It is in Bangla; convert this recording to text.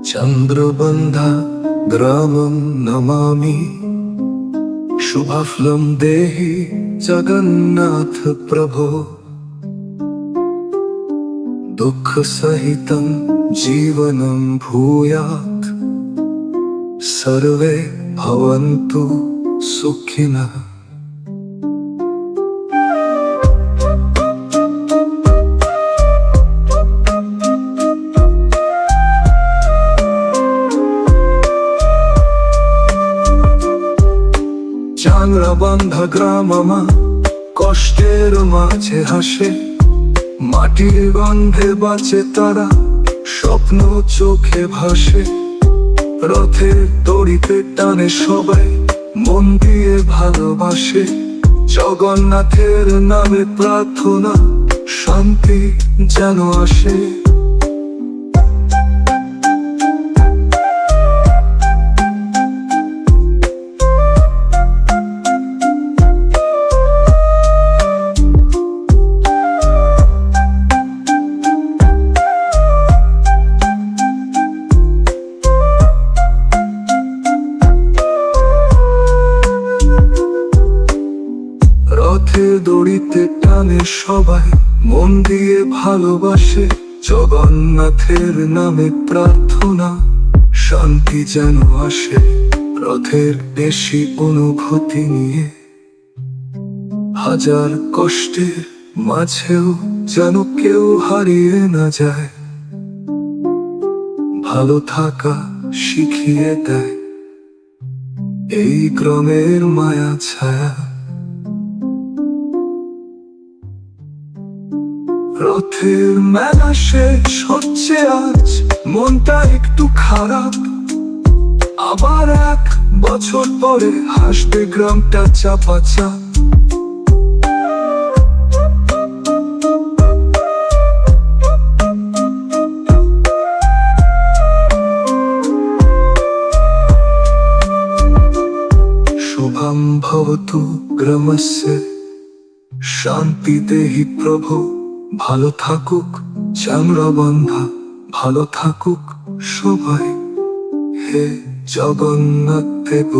चंद्रबंधा ग्रामं नमामि शुभफलं देहि जगन्नाथ प्रभो दुःख सहितं जीवनं भूयात् सर्वे भवन्तु सुखिनः। চাংরাবান্ধা গ্রাম আমার কষ্টের মাঝে হাসে, মাটির গন্ধে বাঁচে তারা, স্বপ্ন চোখে ভাসে। রথের দড়িতে টানে সবাই, মন দিয়ে ভালোবাসে। জগন্নাথের নামে প্রার্থনা, শান্তি যেন আসে। রথের দড়িতে টানে সবাই, মন দিয়ে ভালোবাসে। জগন্নাথের নামে প্রার্থনা, শান্তি যেন আসে। রথের বেশি অনুভূতি নিয়ে, হাজার কষ্টের মাঝেও যেন কেউ হারিয়ে না যায়। ভালো থাকা শিখিয়ে দেয় এই গ্রামের মায়া ছায়া। রথের মেলা শেষ হচ্ছে আজ, মনটা একটু খারাপ। আবার এক বছর পরে হাসবে গ্রামটা চাপা চাপ। শুভম ভবতু গ্রামস্য শান্তি দেহি প্রভু। ভালো থাকুক চাংরাবান্ধা, ভালো থাকুক সবাই, হে জগন্নাথ দেব।